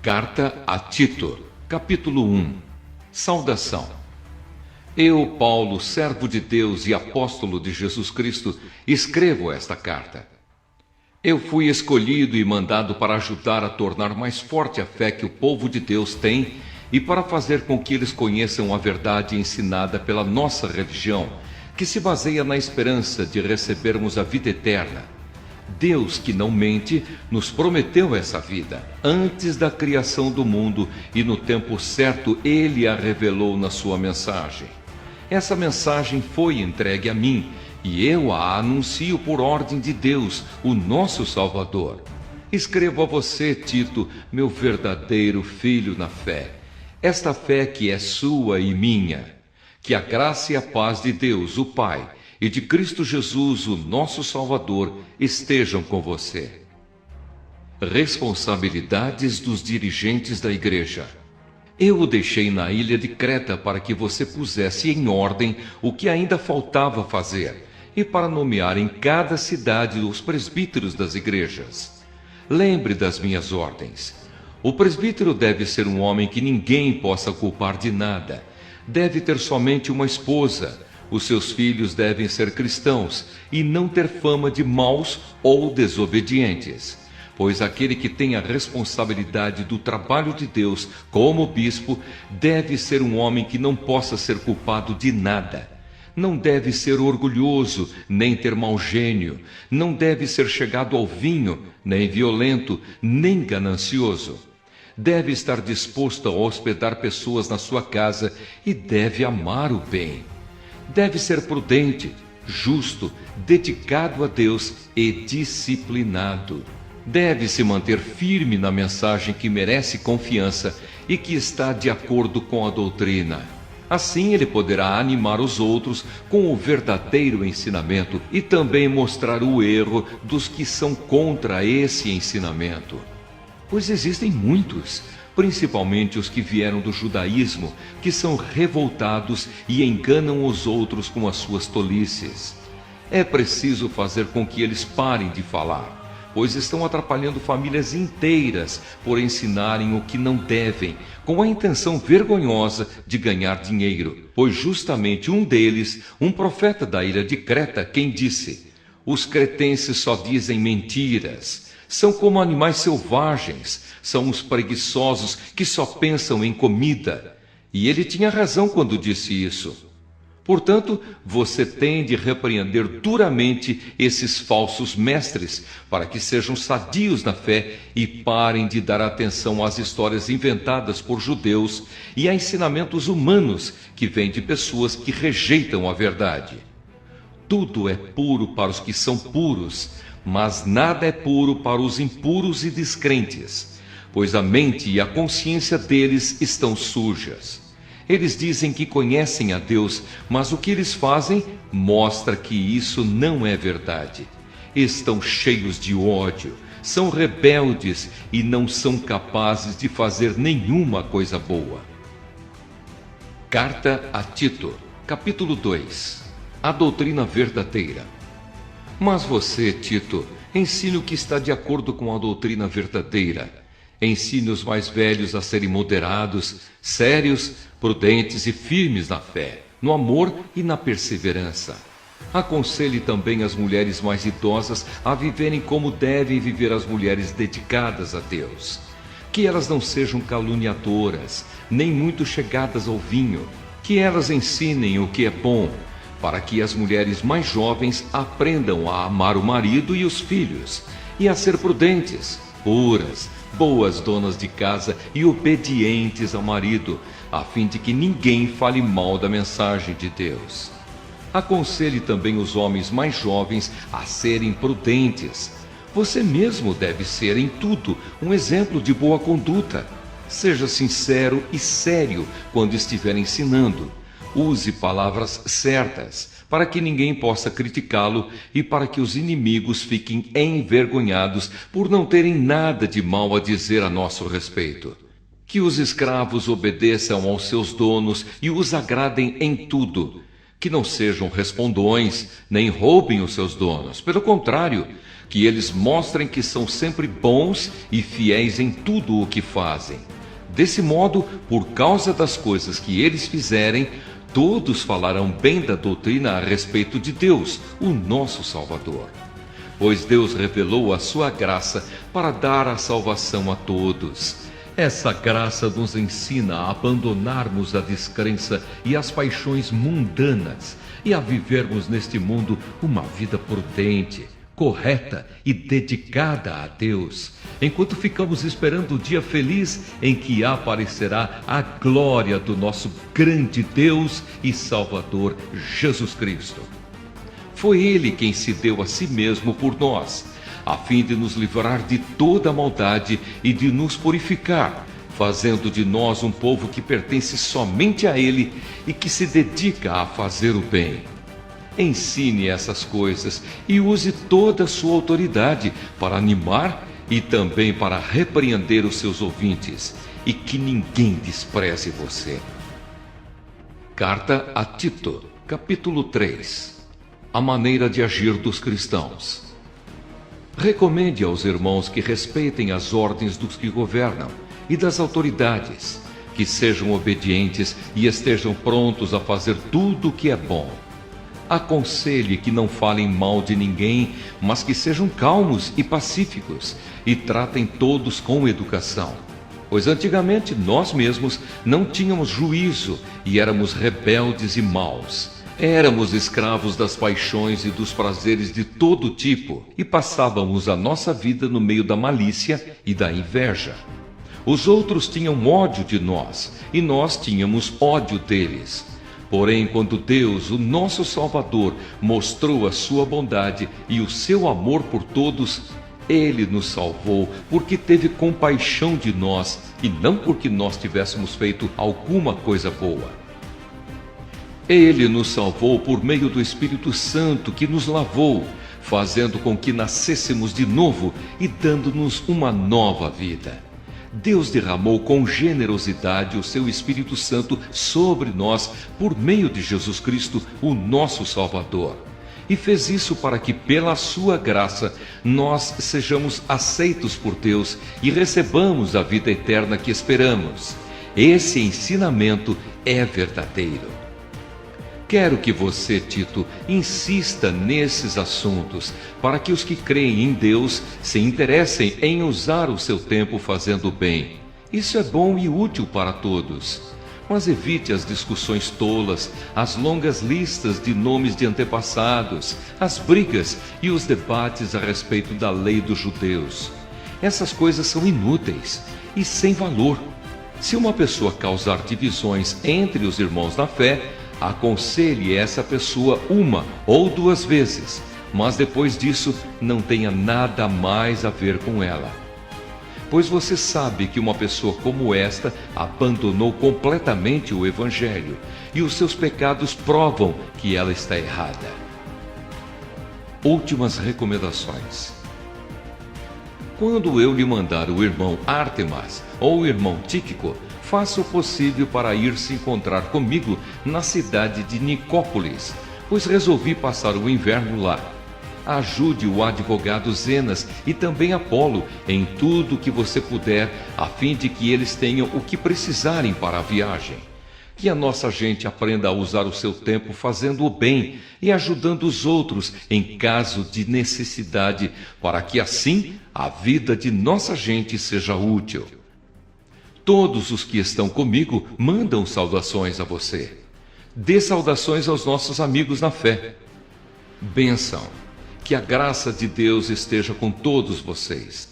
Carta a Tito, capítulo 1. Saudação. Eu, Paulo, servo de Deus e apóstolo de Jesus Cristo, escrevo esta carta. Eu fui escolhido e mandado para ajudar a tornar mais forte a fé que o povo de Deus tem e para fazer com que eles conheçam a verdade ensinada pela nossa religião, que se baseia na esperança de recebermos a vida eterna. Deus, que não mente, nos prometeu essa vida antes da criação do mundo e no tempo certo Ele a revelou na sua mensagem. Essa mensagem foi entregue a mim e eu a anuncio por ordem de Deus, o nosso Salvador. Escrevo a você, Tito, meu verdadeiro filho na fé, esta fé que é sua e minha. Que a graça e a paz de Deus, o Pai, e de Cristo Jesus, o nosso Salvador, estejam com você. Responsabilidades dos dirigentes da igreja. Eu o deixei na ilha de Creta para que você pusesse em ordem o que ainda faltava fazer e para nomear em cada cidade os presbíteros das igrejas. Lembre das minhas ordens. O presbítero deve ser um homem que ninguém possa culpar de nada. Deve ter somente uma esposa. Os seus filhos devem ser cristãos e não ter fama de maus ou desobedientes. Pois aquele que tem a responsabilidade do trabalho de Deus como bispo deve ser um homem que não possa ser culpado de nada. Não deve ser orgulhoso, nem ter mau gênio. Não deve ser chegado ao vinho, nem violento, nem ganancioso. Deve estar disposto a hospedar pessoas na sua casa e deve amar o bem. Deve ser prudente, justo, dedicado a Deus e disciplinado. Deve se manter firme na mensagem que merece confiança e que está de acordo com a doutrina. Assim ele poderá animar os outros com o verdadeiro ensinamento e também mostrar o erro dos que são contra esse ensinamento. Pois existem muitos, principalmente os que vieram do judaísmo, que são revoltados e enganam os outros com as suas tolices. É preciso fazer com que eles parem de falar, pois estão atrapalhando famílias inteiras por ensinarem o que não devem, com a intenção vergonhosa de ganhar dinheiro. Pois justamente um deles, um profeta da ilha de Creta, quem disse: "Os cretenses só dizem mentiras. São como animais selvagens, são os preguiçosos que só pensam em comida." E ele tinha razão quando disse isso. Portanto, você tem de repreender duramente esses falsos mestres, para que sejam sadios na fé e parem de dar atenção às histórias inventadas por judeus e a ensinamentos humanos que vêm de pessoas que rejeitam a verdade. Tudo é puro para os que são puros, mas nada é puro para os impuros e descrentes, pois a mente e a consciência deles estão sujas. Eles dizem que conhecem a Deus, mas o que eles fazem mostra que isso não é verdade. Estão cheios de ódio, são rebeldes e não são capazes de fazer nenhuma coisa boa. Carta a Tito, capítulo 2. A doutrina verdadeira. Mas você, Tito, ensine o que está de acordo com a doutrina verdadeira. Ensine os mais velhos a serem moderados, sérios, prudentes e firmes na fé, no amor e na perseverança. Aconselhe também as mulheres mais idosas a viverem como devem viver as mulheres dedicadas a Deus. Que elas não sejam caluniadoras, nem muito chegadas ao vinho. Que elas ensinem o que é bom, para que as mulheres mais jovens aprendam a amar o marido e os filhos, e a ser prudentes, puras, boas donas de casa e obedientes ao marido, a fim de que ninguém fale mal da mensagem de Deus. Aconselhe também os homens mais jovens a serem prudentes. Você mesmo deve ser em tudo um exemplo de boa conduta. Seja sincero e sério quando estiver ensinando. Use palavras certas, para que ninguém possa criticá-lo e para que os inimigos fiquem envergonhados por não terem nada de mal a dizer a nosso respeito. Que os escravos obedeçam aos seus donos e os agradem em tudo. Que não sejam respondões, nem roubem os seus donos. Pelo contrário, que eles mostrem que são sempre bons e fiéis em tudo o que fazem. Desse modo, por causa das coisas que eles fizerem, todos falarão bem da doutrina a respeito de Deus, o nosso Salvador. Pois Deus revelou a sua graça para dar a salvação a todos. Essa graça nos ensina a abandonarmos a descrença e as paixões mundanas e a vivermos neste mundo uma vida prudente, correta e dedicada a Deus, enquanto ficamos esperando o dia feliz em que aparecerá a glória do nosso grande Deus e Salvador Jesus Cristo. Foi Ele quem se deu a si mesmo por nós, a fim de nos livrar de toda a maldade e de nos purificar, fazendo de nós um povo que pertence somente a Ele e que se dedica a fazer o bem. Ensine essas coisas e use toda a sua autoridade para animar e também para repreender os seus ouvintes, e que ninguém despreze você. Carta a Tito, capítulo 3. A maneira de agir dos cristãos. Recomende aos irmãos que respeitem as ordens dos que governam e das autoridades, que sejam obedientes e estejam prontos a fazer tudo o que é bom. Aconselhe que não falem mal de ninguém, mas que sejam calmos e pacíficos e tratem todos com educação. Pois antigamente nós mesmos não tínhamos juízo e éramos rebeldes e maus. Éramos escravos das paixões e dos prazeres de todo tipo e passávamos a nossa vida no meio da malícia e da inveja. Os outros tinham ódio de nós e nós tínhamos ódio deles. Porém, quando Deus, o nosso Salvador, mostrou a sua bondade e o seu amor por todos, Ele nos salvou porque teve compaixão de nós e não porque nós tivéssemos feito alguma coisa boa. Ele nos salvou por meio do Espírito Santo que nos lavou, fazendo com que nascêssemos de novo e dando-nos uma nova vida. Deus derramou com generosidade o seu Espírito Santo sobre nós por meio de Jesus Cristo, o nosso Salvador. E fez isso para que, pela sua graça, nós sejamos aceitos por Deus e recebamos a vida eterna que esperamos. Esse ensinamento é verdadeiro. Quero que você, Tito, insista nesses assuntos, para que os que creem em Deus se interessem em usar o seu tempo fazendo o bem. Isso é bom e útil para todos. Mas evite as discussões tolas, as longas listas de nomes de antepassados, as brigas e os debates a respeito da lei dos judeus. Essas coisas são inúteis e sem valor. Se uma pessoa causar divisões entre os irmãos na fé, aconselhe essa pessoa uma ou duas vezes, mas depois disso não tenha nada mais a ver com ela. Pois você sabe que uma pessoa como esta abandonou completamente o Evangelho, e os seus pecados provam que ela está errada. Últimas recomendações. Quando eu lhe mandar o irmão Artemas ou o irmão Tíquico, faça o possível para ir se encontrar comigo na cidade de Nicópolis, pois resolvi passar o inverno lá. Ajude o advogado Zenas e também Apolo em tudo o que você puder, a fim de que eles tenham o que precisarem para a viagem. Que a nossa gente aprenda a usar o seu tempo fazendo o bem e ajudando os outros em caso de necessidade, para que assim a vida de nossa gente seja útil. Todos os que estão comigo mandam saudações a você. Dê saudações aos nossos amigos na fé. Bênção. Que a graça de Deus esteja com todos vocês.